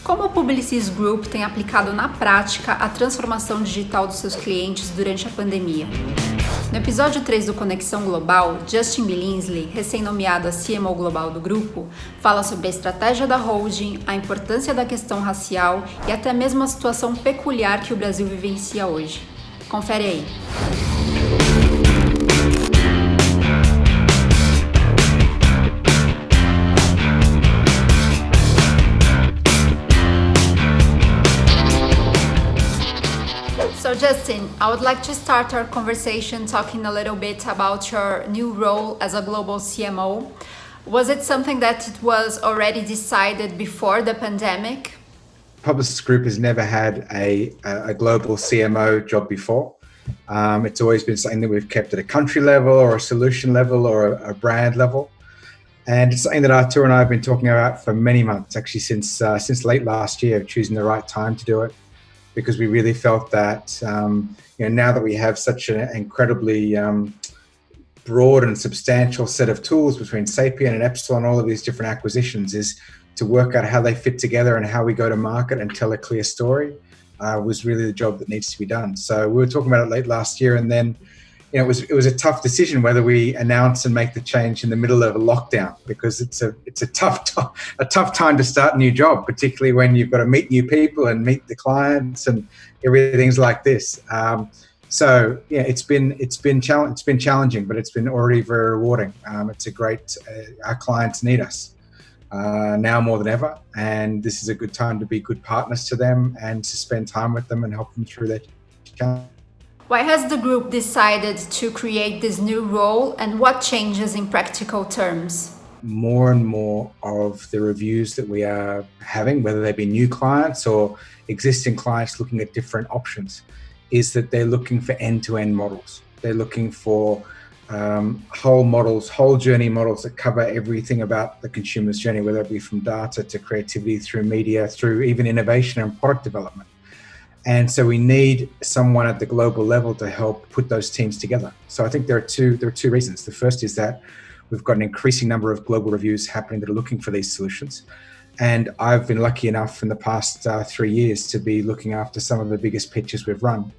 Como o Publicis Groupe tem aplicado na prática a transformação digital dos seus clientes durante a pandemia? No episódio 3 do Conexão Global, Justin Billingsley, recém-nomeado a CMO Global do grupo, fala sobre a estratégia da holding, a importância da questão racial e até mesmo a situação peculiar que o Brasil vivencia hoje. Confere aí. So Justin, I would like to start our conversation talking a little bit about your new role as a global CMO. Was it something that it was already decided before the pandemic? Publicis Groupe has never had a global CMO job before. It's always been something that we've kept at a country level or a solution level or a brand level. And it's something that Artur and I have been talking about for many months, actually since late last year, choosing the right time to do it. Because we really felt that now that we have such an incredibly broad and substantial set of tools between Sapient and Epsilon, all of these different acquisitions, is to work out how they fit together and how we go to market and tell a clear story was really the job that needs to be done. So we were talking about it late last year, and then it was a tough decision whether we announce and make the change in the middle of a lockdown, because it's a tough time to start a new job, particularly when you've got to meet new people and meet the clients and everything's like this. It's been challenging, but it's been already very rewarding. It's a great. Our clients need us now more than ever, and this is a good time to be good partners to them and to spend time with them and help them through their challenge. Why has the group decided to create this new role, and what changes in practical terms? More and more of the reviews that we are having, whether they be new clients or existing clients looking at different options, is that they're looking for end-to-end models. They're looking for whole models, whole journey models that cover everything about the consumer's journey, whether it be from data to creativity, through media, through even innovation and product development. And so we need someone at the global level to help put those teams together. So I think there are two reasons. The first is that we've got an increasing number of global reviews happening that are looking for these solutions. And I've been lucky enough in the past 3 years to be looking after some of the biggest pitches we've run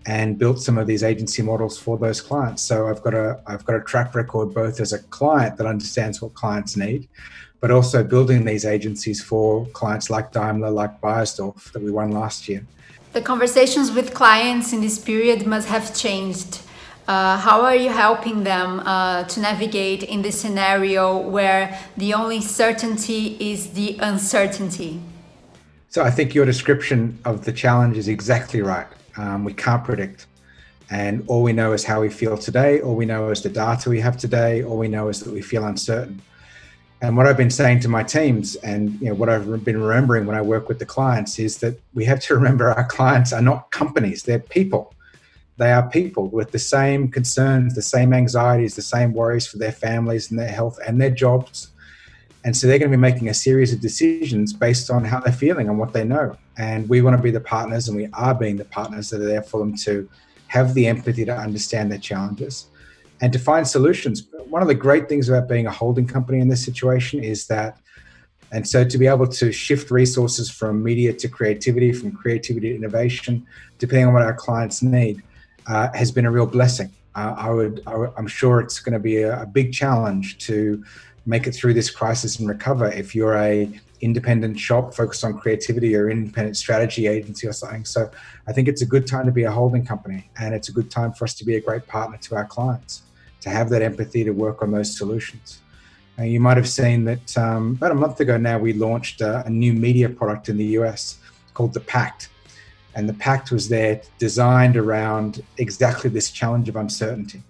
and built some of these agency models for those clients. So I've got a track record both as a client that understands what clients need, but also building these agencies for clients like Daimler, like Beiersdorf that we won last year. The conversations with clients in this period must have changed. How are you helping them to navigate in this scenario where the only certainty is the uncertainty? So I think your description of the challenge is exactly right. We can't predict. And all we know is how we feel today. All we know is the data we have today. All we know is that we feel uncertain. And what I've been saying to my teams, and what I've been remembering when I work with the clients, is that we have to remember our clients are not companies, they're people. They are people with the same concerns, the same anxieties, the same worries for their families and their health and their jobs. And so they're going to be making a series of decisions based on how they're feeling and what they know. And we want to be the partners, and we are being the partners that are there for them to have the empathy to understand their challenges and to find solutions. One of the great things about being a holding company in this situation is that, and so to be able to shift resources from media to creativity, from creativity to innovation, depending on what our clients need, has been a real blessing. I'm sure it's going to be a big challenge to make it through this crisis and recover if you're a independent shop focused on creativity or independent strategy agency or something. So I think it's a good time to be a holding company, and it's a good time for us to be a great partner to our clients, to have that empathy to work on those solutions. You might have seen that about a month ago now, we launched a new media product in the US called The Pact. And The Pact was there designed around exactly this challenge of uncertainty.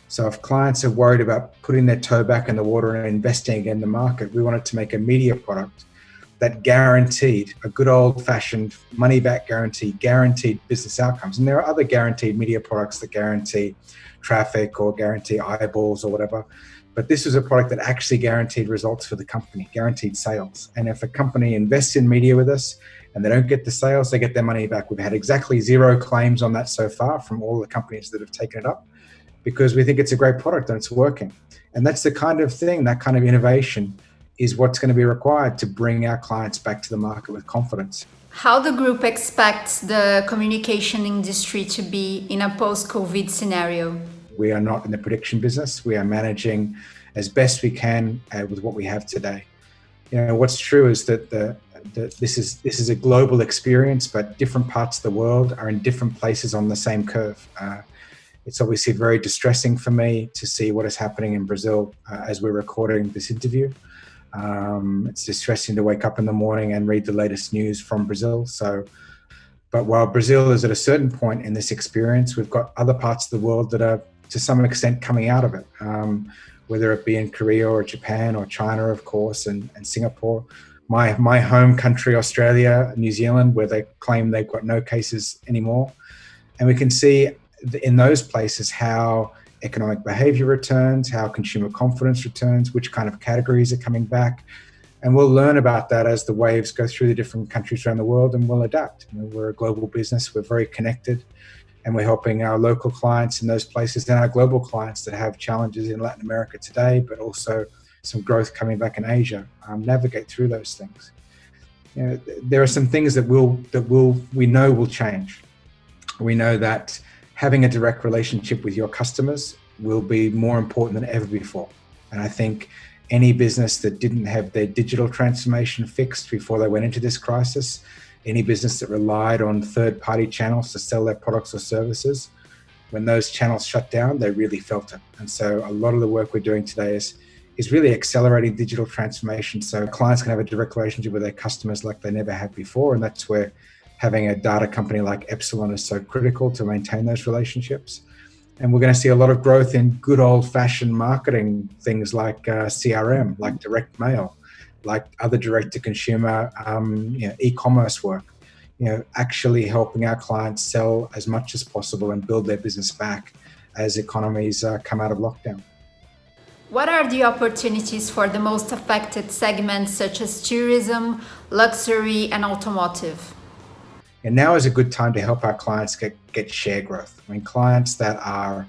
So if clients are worried about putting their toe back in the water and investing again in the market, we wanted to make a media product that guaranteed a good old-fashioned money-back guarantee, guaranteed business outcomes. And there are other guaranteed media products that guarantee traffic or guarantee eyeballs or whatever. But this was a product that actually guaranteed results for the company, guaranteed sales. And if a company invests in media with us and they don't get the sales, they get their money back. We've had exactly 0 claims on that so far from all the companies that have taken it up, because we think it's a great product and it's working. And that's the kind of thing, that kind of innovation is what's going to be required to bring our clients back to the market with confidence. How the group expects the communication industry to be in a post-COVID scenario? We are not in the prediction business. We are managing as best we can with what we have today. What's true is that this is a global experience, but different parts of the world are in different places on the same curve. It's obviously very distressing for me to see what is happening in Brazil as we're recording this interview. It's distressing to wake up in the morning and read the latest news from Brazil. But while Brazil is at a certain point in this experience, we've got other parts of the world that are to some extent coming out of it, whether it be in Korea or Japan or China, of course, and Singapore. My home country, Australia, New Zealand, where they claim they've got no cases anymore. And we can see in those places how economic behavior returns, how consumer confidence returns, which kind of categories are coming back. And we'll learn about that as the waves go through the different countries around the world, and we'll adapt. We're a global business, we're very connected, and we're helping our local clients in those places and our global clients that have challenges in Latin America today, but also some growth coming back in Asia, navigate through those things. There are some things that we know will change. We know that having a direct relationship with your customers will be more important than ever before. And I think any business that didn't have their digital transformation fixed before they went into this crisis, any business that relied on third-party channels to sell their products or services, when those channels shut down, they really felt it. And so a lot of the work we're doing today is really accelerating digital transformation so clients can have a direct relationship with their customers like they never have before. And that's where having a data company like Epsilon is so critical to maintain those relationships. And we're going to see a lot of growth in good old-fashioned marketing things like CRM, like direct mail, like other direct-to-consumer e-commerce work, actually helping our clients sell as much as possible and build their business back as economies come out of lockdown. What are the opportunities for the most affected segments such as tourism, luxury, and automotive? And now is a good time to help our clients get share growth. I mean, clients that are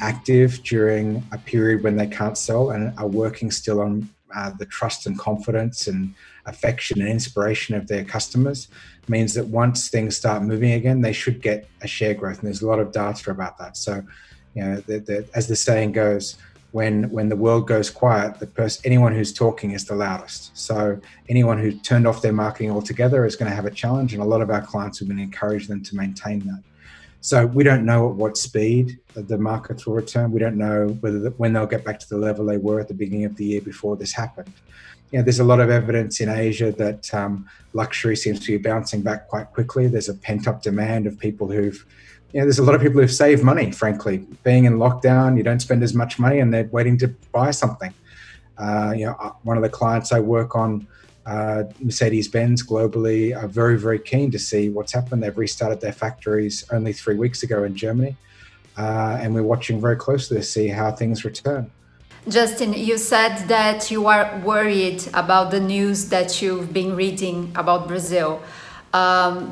active during a period when they can't sell and are working still on the trust and confidence and affection and inspiration of their customers means that once things start moving again, they should get a share growth. And there's a lot of data about that. So, as the saying goes, when the world goes quiet, anyone who's talking is the loudest. So anyone who turned off their marketing altogether is going to have a challenge, and a lot of our clients have been encouraging them to maintain that. So we don't know at what speed the markets will return. We don't know when they'll get back to the level they were at the beginning of the year before this happened. There's a lot of evidence in Asia that luxury seems to be bouncing back quite quickly. There's a pent-up demand of people there's a lot of people who've saved money, frankly. Being in lockdown, you don't spend as much money and they're waiting to buy something. One of the clients I work on, Mercedes-Benz globally, are very, very keen to see what's happened. They've restarted their factories only 3 weeks ago in Germany. And we're watching very closely to see how things return. Justin, you said that you are worried about the news that you've been reading about Brazil.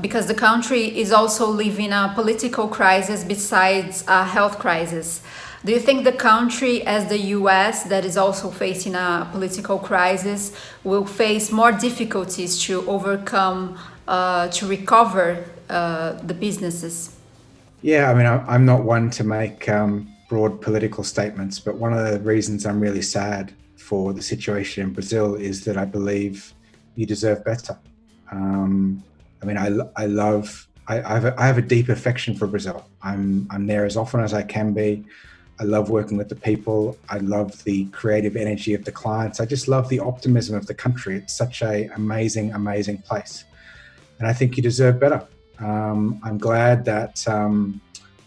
Because the country is also living a political crisis besides a health crisis. Do you think the country, as the US, that is also facing a political crisis, will face more difficulties to overcome, to recover the businesses? Yeah, I mean, I'm not one to make broad political statements, but one of the reasons I'm really sad for the situation in Brazil is that I believe you deserve better. I mean, I have a deep affection for Brazil. I'm there as often as I can be. I love working with the people. I love the creative energy of the clients. I just love the optimism of the country. It's such an amazing, amazing place. And I think you deserve better. I'm glad that,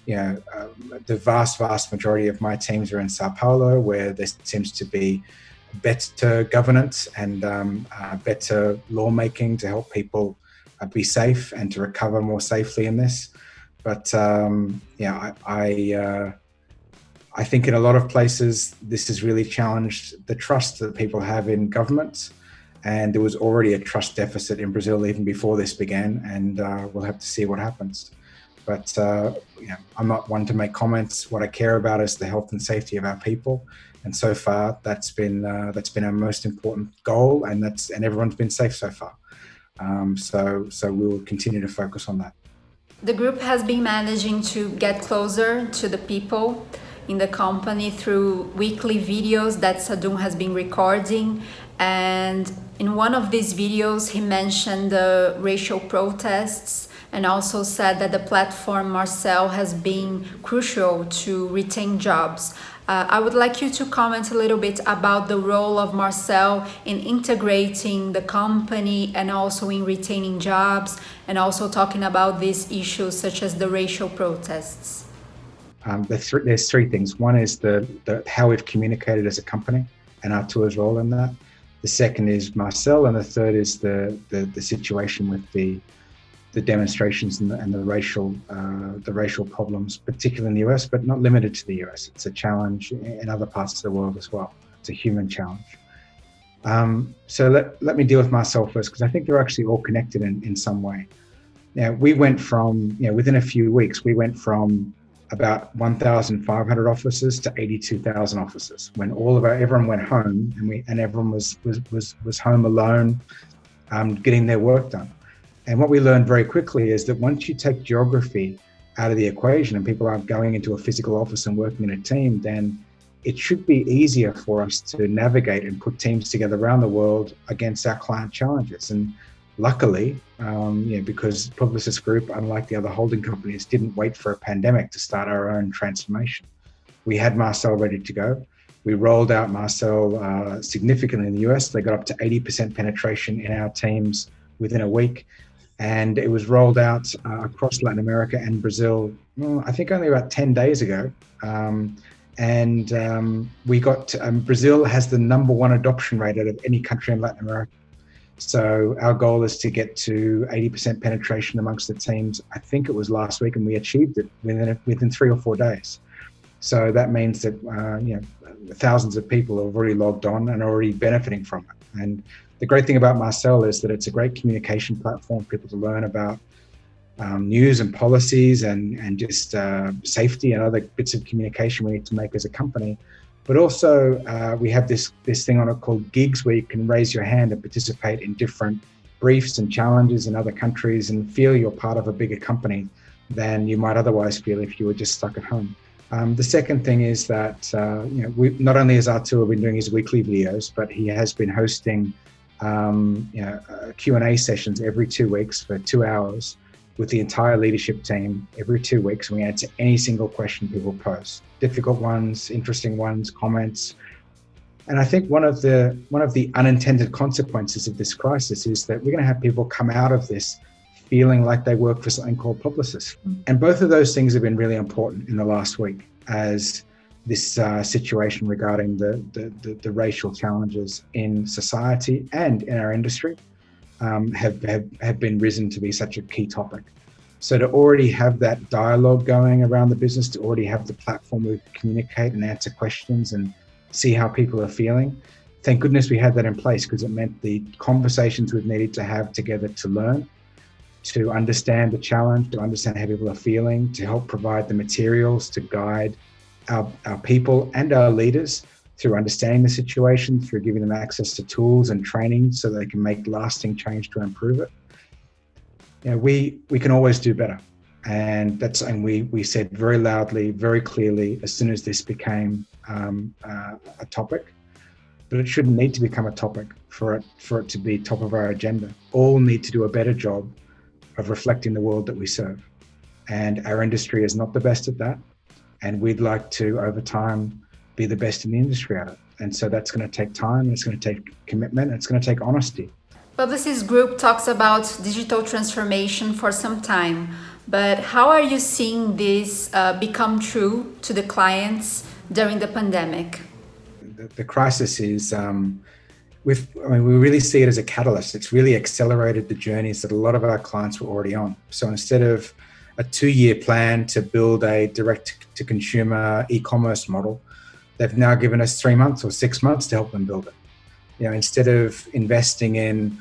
the vast majority of my teams are in Sao Paulo, where there seems to be better governance and better lawmaking to help people be safe and to recover more safely in this. But I think in a lot of places, this has really challenged the trust that people have in governments. And there was already a trust deficit in Brazil even before this began, and we'll have to see what happens. But I'm not one to make comments. What I care about is the health and safety of our people And so far, that's been our most important goal, and everyone's been safe so far. So we will continue to focus on that. The group has been managing to get closer to the people in the company through weekly videos that Sadun has been recording. And in one of these videos, he mentioned the racial protests and also said that the platform Marcel has been crucial to retain jobs. I would like you to comment a little bit about the role of Marcel in integrating the company and also in retaining jobs, and also talking about these issues such as the racial protests. There's three things. One is the how we've communicated as a company and Artur's role in that. The second is Marcel, and the third is the situation with the demonstrations and the racial problems, particularly in the US, but not limited to the US. It's a challenge in other parts of the world as well. It's a human challenge. So let me deal with Marcel first, because I think they're actually all connected in some way. Now, we went from, within a few weeks, we went from about 1,500 offices to 82,000 offices when everyone went home and everyone was home alone, getting their work done. And what we learned very quickly is that once you take geography out of the equation and people aren't going into a physical office and working in a team, then it should be easier for us to navigate and put teams together around the world against our client challenges. And luckily, because Publicis Groupe, unlike the other holding companies, didn't wait for a pandemic to start our own transformation. We had Marcel ready to go. We rolled out Marcel significantly in the US. They got up to 80% penetration in our teams within a week. And it was rolled out across Latin America and Brazil, I think only about 10 days ago. We got, Brazil has the #1 adoption rate out of any country in Latin America. So our goal is to get to 80% penetration amongst the teams. I think it was last week, and we achieved it within 3 or 4 days. So that means that, thousands of people have already logged on and are already benefiting from it. And the great thing about Marcel is that it's a great communication platform for people to learn about news and policies and just safety and other bits of communication we need to make as a company. But also we have this thing on it called gigs, where you can raise your hand and participate in different briefs and challenges in other countries and feel you're part of a bigger company than you might otherwise feel if you were just stuck at home. The second thing is that we not only has Artur been doing his weekly videos, but he has been hosting Q&A sessions every 2 weeks for 2 hours with the entire leadership team every 2 weeks. And we answer any single question people post, difficult ones, interesting ones, comments. And I think one of the unintended consequences of this crisis is that we're going to have people come out of this feeling like they work for something called Publicis. And both of those things have been really important in the last week, as this situation regarding the racial challenges in society and in our industry have been risen to be such a key topic. So to already have that dialogue going around the business, to already have the platform where we communicate and answer questions and see how people are feeling, thank goodness we had that in place, because it meant the conversations we've needed to have together to learn, to understand the challenge, to understand how people are feeling, to help provide the materials to guide our people and our leaders through understanding the situation, through giving them access to tools and training so they can make lasting change to improve it. We can always do better. And that's something we said very loudly, very clearly as soon as this became a topic. But it shouldn't need to become a topic for it to be top of our agenda. All need to do a better job of reflecting the world that we serve. And our industry is not the best at that. And we'd like to, over time, be the best in the industry at it. And so that's going to take time, it's going to take commitment, it's going to take honesty. Publicis Groupe talks about digital transformation for some time, but how are you seeing this become true to the clients during the pandemic? The crisis is, we really see it as a catalyst. It's really accelerated the journeys that a lot of our clients were already on. So instead of a 2-year plan to build a direct-to-consumer e-commerce model, they've now given us 3 months or 6 months to help them build it. Instead of investing in,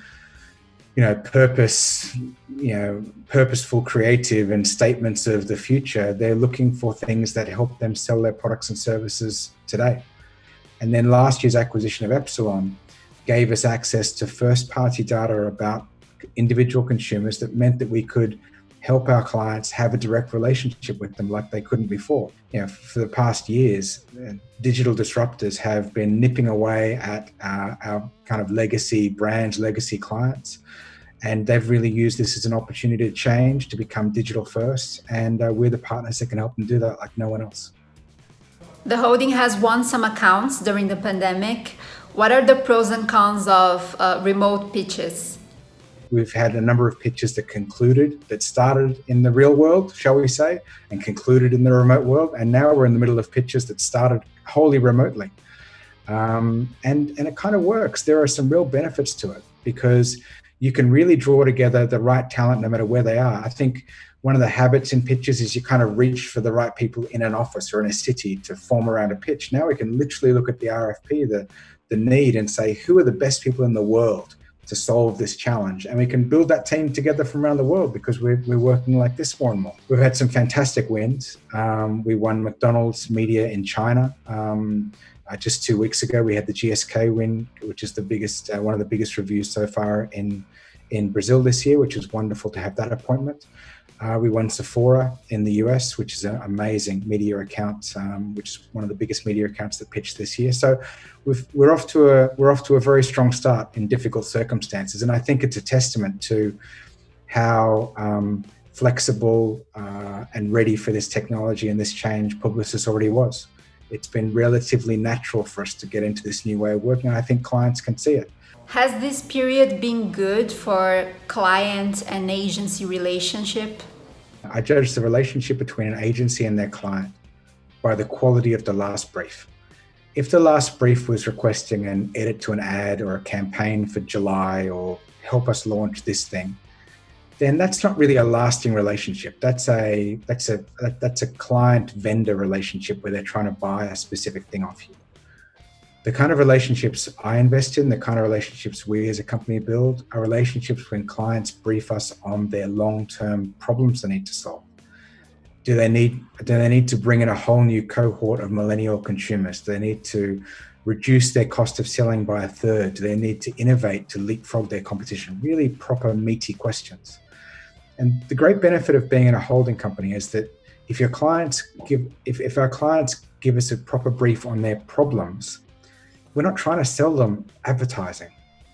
purposeful, creative and statements of the future, they're looking for things that help them sell their products and services today. And then last year's acquisition of Epsilon gave us access to first-party data about individual consumers that meant that we could help our clients have a direct relationship with them like they couldn't before. For the past years, digital disruptors have been nipping away at our kind of legacy brands, legacy clients, and they've really used this as an opportunity to change, to become digital first, and we're the partners that can help them do that like no one else. The holding has won some accounts during the pandemic. What are the pros and cons of remote pitches? We've had a number of pitches that started in the real world, shall we say, and concluded in the remote world. And now we're in the middle of pitches that started wholly remotely. And it kind of works. There are some real benefits to it because you can really draw together the right talent no matter where they are. I think one of the habits in pitches is you kind of reach for the right people in an office or in a city to form around a pitch. Now we can literally look at the RFP, the need, and say, who are the best people in the world to solve this challenge? And we can build that team together from around the world because we're working like this more and more. We've had some fantastic wins. We won McDonald's Media in China. Just 2 weeks ago, we had the GSK win, which is the biggest, one of the biggest reviews so far in Brazil this year, which is wonderful to have that appointment. We won Sephora in the US, which is an amazing media account, which is one of the biggest media accounts that pitched this year. So we're off to a very strong start in difficult circumstances, and I think it's a testament to how flexible and ready for this technology and this change Publicis already was. It's been relatively natural for us to get into this new way of working, and I think clients can see it. Has this period been good for client and agency relationship? I judge the relationship between an agency and their client by the quality of the last brief. If the last brief was requesting an edit to an ad or a campaign for July or help us launch this thing, then that's not really a lasting relationship. That's a client-vendor relationship where they're trying to buy a specific thing off you. The kind of relationships I invest in, the kind of relationships we as a company build, are relationships when clients brief us on their long-term problems they need to solve. Do they need to bring in a whole new cohort of millennial consumers? Do they need to reduce their cost of selling by a third? Do they need to innovate to leapfrog their competition? Really proper, meaty questions. And the great benefit of being in a holding company is that if our clients give us a proper brief on their problems, we're not trying to sell them advertising,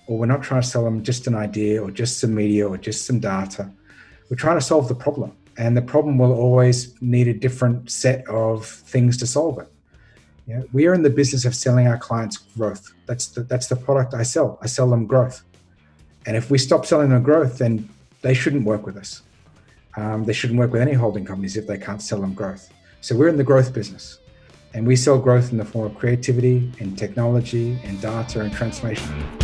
or we're not trying to sell them just an idea or just some media or just some data. We're trying to solve the problem, and the problem will always need a different set of things to solve it. We are in the business of selling our clients growth. That's the product I sell. I sell them growth. And if we stop selling them growth, then they shouldn't work with us. They shouldn't work with any holding companies if they can't sell them growth. So we're in the growth business. And we sell growth in the form of creativity, in technology, in data, and transformation.